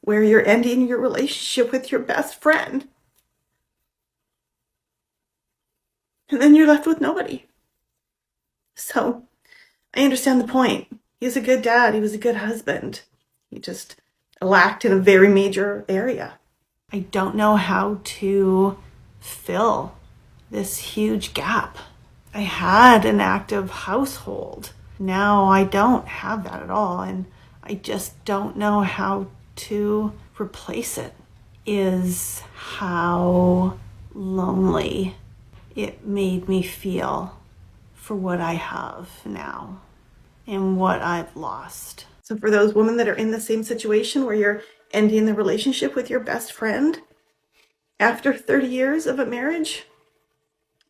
where you're ending your relationship with your best friend. And then you're left with nobody. So I understand the point. He was a good dad. He was a good husband. He just lacked in a very major area. I don't know how to fill this huge gap. I had an active household. Now I don't have that at all. And I just don't know how to replace it. Is how lonely it made me feel for what I have now and what I've lost. So for those women that are in the same situation where you're ending the relationship with your best friend after 30 years of a marriage,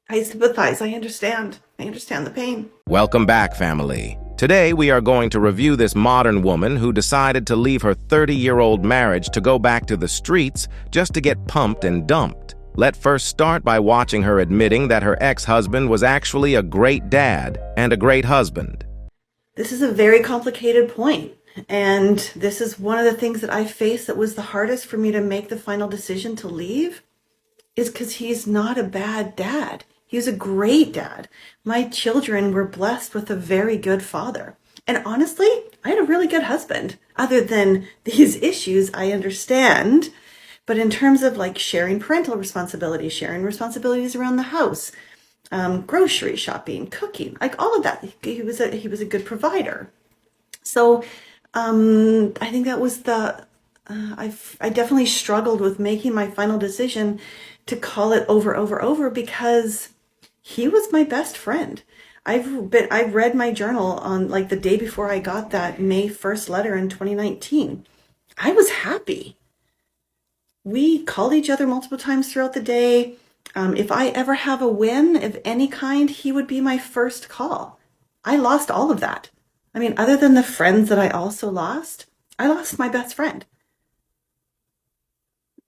I sympathize. I understand the pain. Welcome back, family. Today, we are going to review this modern woman who decided to leave her 30-year-old marriage to go back to the streets just to get pumped and dumped. Let's first start by watching her admitting that her ex-husband was actually a great dad and a great husband. This is a very complicated point, and this is one of the things that I faced that was the hardest for me to make the final decision to leave, is because he's not a bad dad. He was a great dad. My children were blessed with a very good father. And honestly, I had a really good husband. Other than these issues, I understand. But in terms of like sharing parental responsibilities, sharing responsibilities around the house, grocery shopping, cooking, like all of that, he was a good provider. So I think that was I definitely struggled with making my final decision to call it over because he was my best friend. I read my journal on like the day before I got that May 1st letter in 2019. I was happy. We called each other multiple times throughout the day. If I ever have a win of any kind, he would be my first call. I lost all of that. I mean, other than the friends that I also lost, I lost my best friend.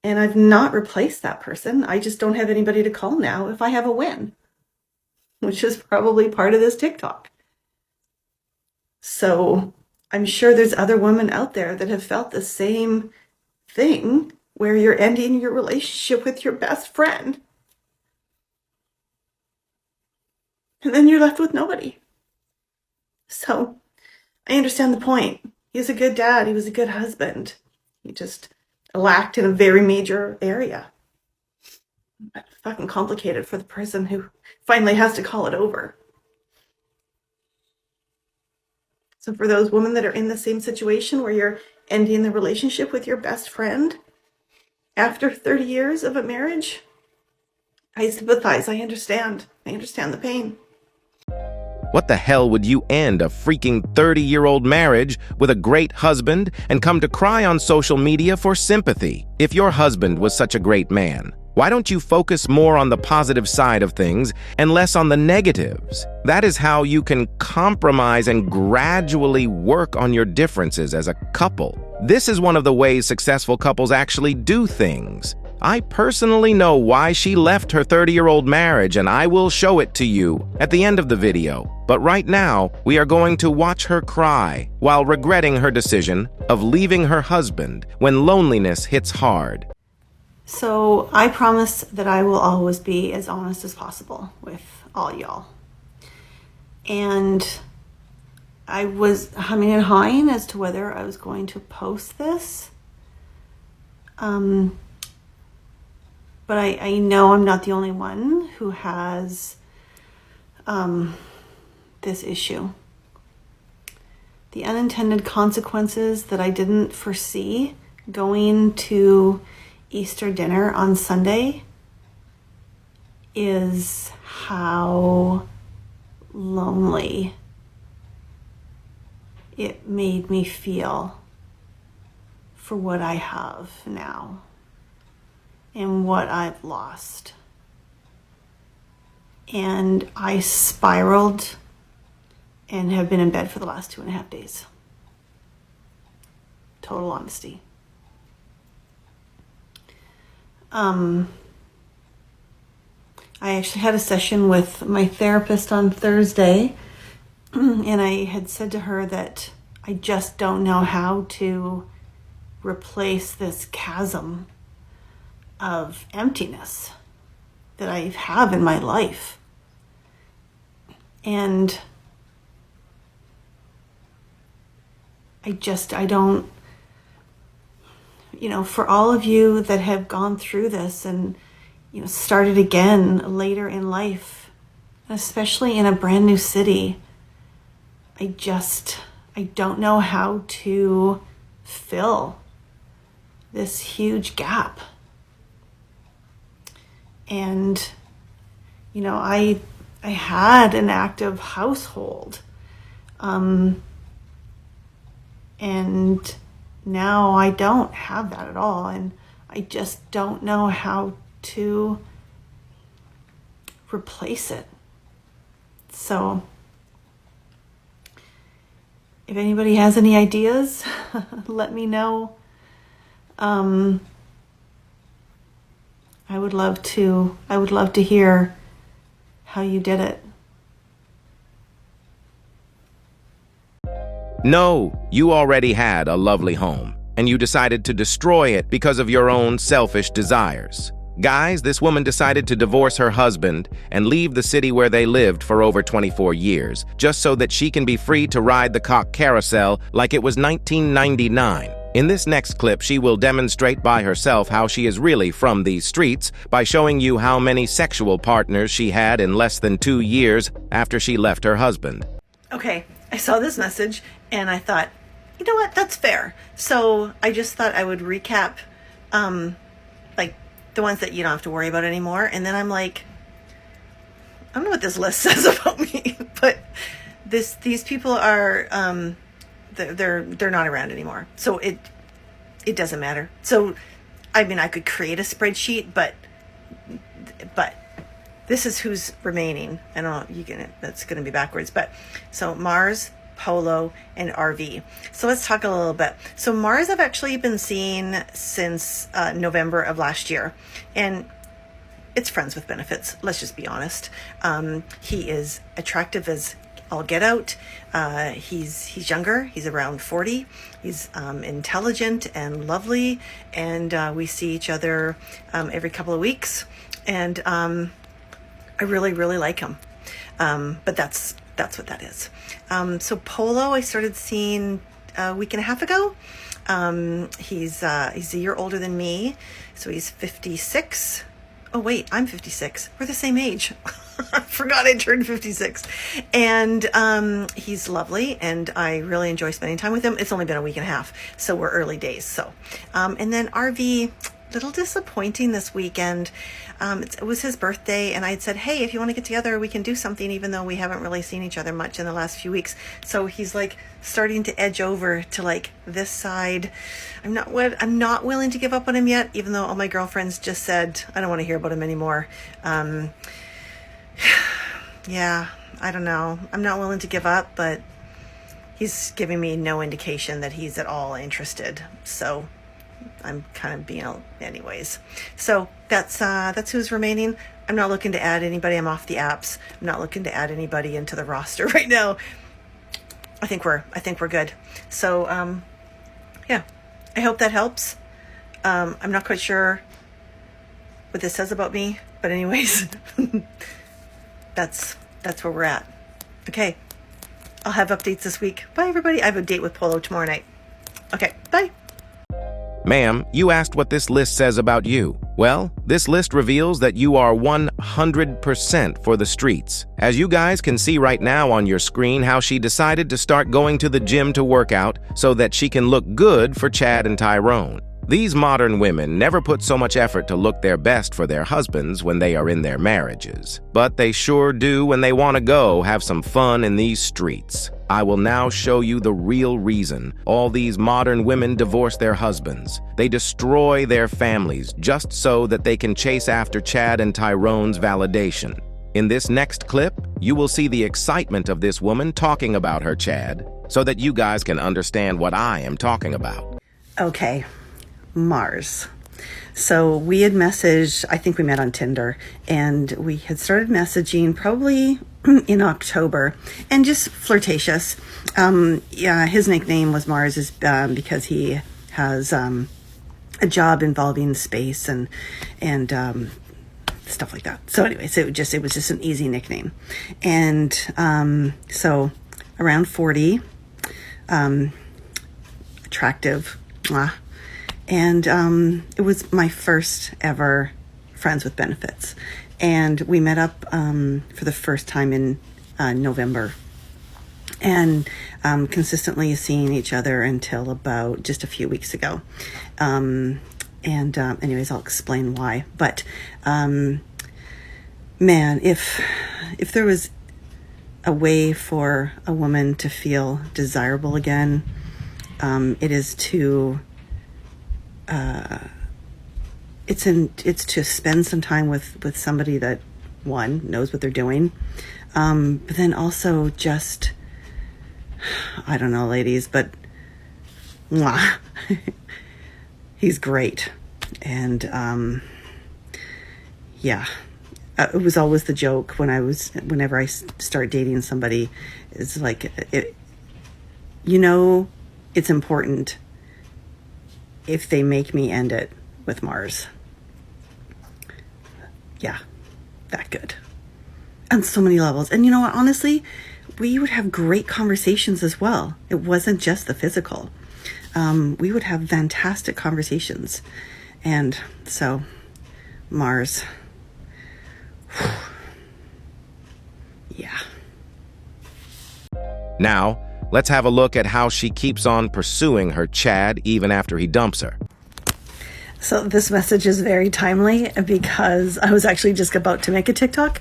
And I've not replaced that person. I just don't have anybody to call now if I have a win, which is probably part of this TikTok. So I'm sure there's other women out there that have felt the same thing, where you're ending your relationship with your best friend. And then you're left with nobody. So I understand the point. He was a good dad. He was a good husband. He just lacked in a very major area. Fucking complicated for the person who finally has to call it over. So for those women that are in the same situation where you're ending the relationship with your best friend after 30 years of a marriage, I sympathize. I understand the pain. What the hell would you end a freaking 30-year-old marriage with a great husband and come to cry on social media for sympathy? If your husband was such a great man, why don't you focus more on the positive side of things and less on the negatives? That is how you can compromise and gradually work on your differences as a couple. This is one of the ways successful couples actually do things. I personally know why she left her 30-year-old marriage, and I will show it to you at the end of the video. But right now, we are going to watch her cry while regretting her decision of leaving her husband when loneliness hits hard. So I promise that I will always be as honest as possible with all y'all. And I was humming and hawing as to whether I was going to post this. But I know I'm not the only one who has this issue. The unintended consequences that I didn't foresee going to Easter dinner on Sunday is how lonely it made me feel for what I have now and what I've lost. And I spiraled and have been in bed for the last 2.5 days. Total honesty. I actually had a session with my therapist on Thursday, and I had said to her that I just don't know how to replace this chasm of emptiness that I have in my life. And I don't, for all of you that have gone through this and, started again later in life, especially in a brand new city, I don't know how to fill this huge gap. And, I had an active household. And now I don't have that at all. And I just don't know how to replace it. So if anybody has any ideas, let me know. I would love to hear how you did it. No, you already had a lovely home, and you decided to destroy it because of your own selfish desires. Guys, this woman decided to divorce her husband and leave the city where they lived for over 24 years, just so that she can be free to ride the cock carousel like it was 1999. In this next clip, she will demonstrate by herself how she is really from these streets by showing you how many sexual partners she had in less than 2 years after she left her husband. Okay, I saw this message and I thought, you know what, that's fair. So I just thought I would recap like the ones that you don't have to worry about anymore. And then I'm like, I don't know what this list says about me, but these people are they're not around anymore. So it doesn't matter. So I mean, I could create a spreadsheet, but this is who's remaining. I don't know, that's going to be backwards, but so Mars, Polo, and RV. So let's talk a little bit. So Mars I've actually been seeing since November of last year, and it's friends with benefits. Let's just be honest. He is attractive as all get out. He's younger. He's around 40. He's intelligent and lovely, and we see each other every couple of weeks, and I really, really like him. But that's what that is. So Polo, I started seeing a week and a half ago. He's a year older than me, so he's 56. Oh wait, I'm 56. We're the same age. I forgot I turned 56. And he's lovely, and I really enjoy spending time with him. It's only been a week and a half, so we're early days. So, and then RV, little disappointing this weekend. It was his birthday, and I had said, hey, if you want to get together, we can do something, even though we haven't really seen each other much in the last few weeks. So he's like starting to edge over to like this side. I'm not willing to give up on him yet, even though all my girlfriends just said, I don't want to hear about him anymore. Yeah, I don't know. I'm not willing to give up, but he's giving me no indication that he's at all interested. So I'm kind of being, anyways. So that's who's remaining. I'm not looking to add anybody. I'm off the apps. I'm not looking to add anybody into the roster right now. I think we're good. So yeah, I hope that helps. I'm not quite sure what this says about me, but anyways, that's where we're at. Okay, I'll have updates this week. Bye everybody. I have a date with Polo tomorrow night. Okay, bye. Ma'am, you asked what this list says about you. Well, this list reveals that you are 100% for the streets. As you guys can see right now on your screen how she decided to start going to the gym to work out so that she can look good for Chad and Tyrone. These modern women never put so much effort to look their best for their husbands when they are in their marriages. But they sure do when they want to go have some fun in these streets. I will now show you the real reason all these modern women divorce their husbands. They destroy their families just so that they can chase after Chad and Tyrone's validation. In this next clip, you will see the excitement of this woman talking about her Chad, so that you guys can understand what I am talking about. Okay. Mars. So we had messaged, I think we met on Tinder, and we had started messaging probably in October, and just flirtatious. Yeah, his nickname was Mars is because he has a job involving space and stuff like that. So anyways, it was just an easy nickname. And so around 40, attractive, and it was my first ever friends with benefits. And we met up for the first time in November, and consistently seeing each other until about just a few weeks ago. Anyways, I'll explain why. But man, if there was a way for a woman to feel desirable again, it is to it's to spend some time with somebody that, one, knows what they're doing, but then also just, I don't know, ladies, but mwah, he's great. And yeah, it was always the joke whenever I start dating somebody, it's like, it's important if they make me end it with Mars. Yeah, that good. On so many levels. And you know what, honestly, we would have great conversations as well. It wasn't just the physical. We would have fantastic conversations. And so, Mars. Yeah. Now, let's have a look at how she keeps on pursuing her Chad even after he dumps her. So this message is very timely because I was actually just about to make a TikTok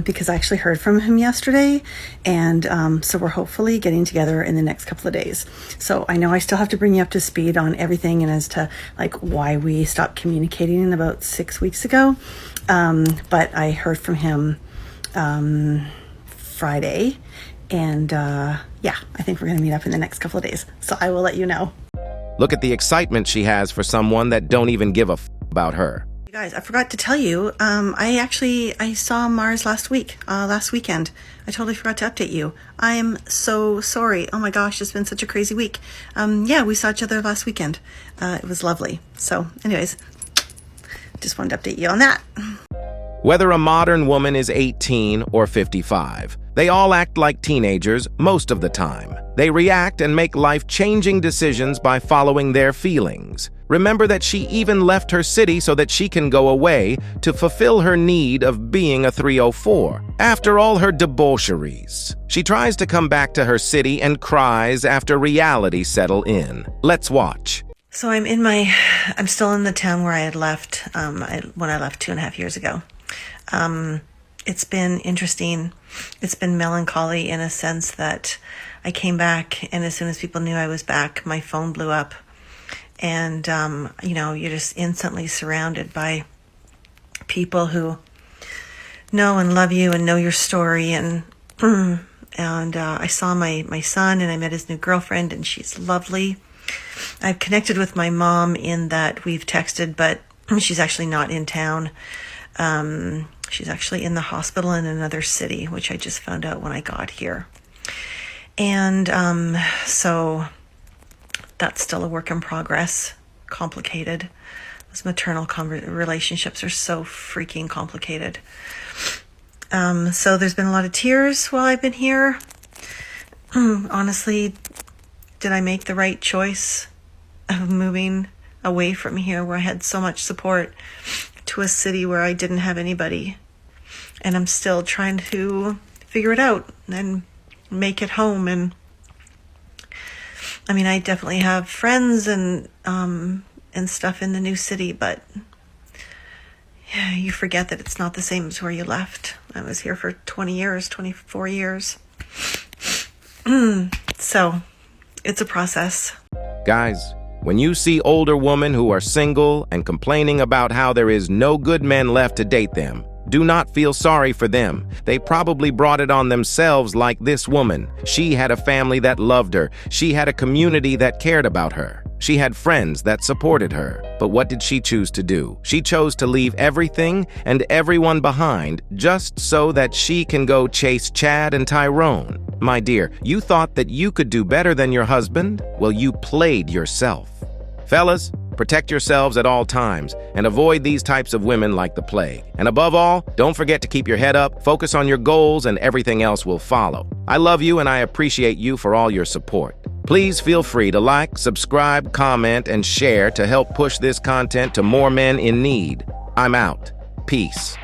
because I actually heard from him yesterday. And so we're hopefully getting together in the next couple of days. So I know I still have to bring you up to speed on everything and as to like why we stopped communicating about 6 weeks ago. But I heard from him Friday. And yeah, I think we're going to meet up in the next couple of days. So I will let you know. Look at the excitement she has for someone that don't even give a about her. You guys, I forgot to tell you, I saw Mars last weekend. I totally forgot to update you. I am so sorry. Oh my gosh, it's been such a crazy week. Yeah, we saw each other last weekend. It was lovely. So anyways, just wanted to update you on that. Whether a modern woman is 18 or 55, they all act like teenagers most of the time. They react and make life-changing decisions by following their feelings. Remember that she even left her city so that she can go away to fulfill her need of being a 304. After all her debaucheries, she tries to come back to her city and cries after reality settle in. Let's watch. So I'm still in the town where I had left when I left 2.5 years ago. It's been interesting. It's been melancholy in a sense that I came back, and as soon as people knew I was back, my phone blew up. And, you're just instantly surrounded by people who know and love you and know your story. And I saw my son, and I met his new girlfriend, and she's lovely. I've connected with my mom in that we've texted, but she's actually not in town. She's actually in the hospital in another city, which I just found out when I got here. And so that's still a work in progress, complicated. Those maternal relationships are so freaking complicated. So there's been a lot of tears while I've been here. Honestly, did I make the right choice of moving away from here where I had so much support to a city where I didn't have anybody? And I'm still trying to figure it out and make it home. And I mean, I definitely have friends and stuff in the new city, but yeah, you forget that it's not the same as where you left. I was here for 20 years, 24 years. So it's a process. Guys, when you see older women who are single and complaining about how there is no good men left to date them, do not feel sorry for them. They probably brought it on themselves like this woman. She had a family that loved her. She had a community that cared about her. She had friends that supported her. But what did she choose to do? She chose to leave everything and everyone behind just so that she can go chase Chad and Tyrone. My dear, you thought that you could do better than your husband? Well, you played yourself. Fellas, protect yourselves at all times and avoid these types of women like the plague. And above all, don't forget to keep your head up, focus on your goals, and everything else will follow. I love you and I appreciate you for all your support. Please feel free to like, subscribe, comment, and share to help push this content to more men in need. I'm out. Peace.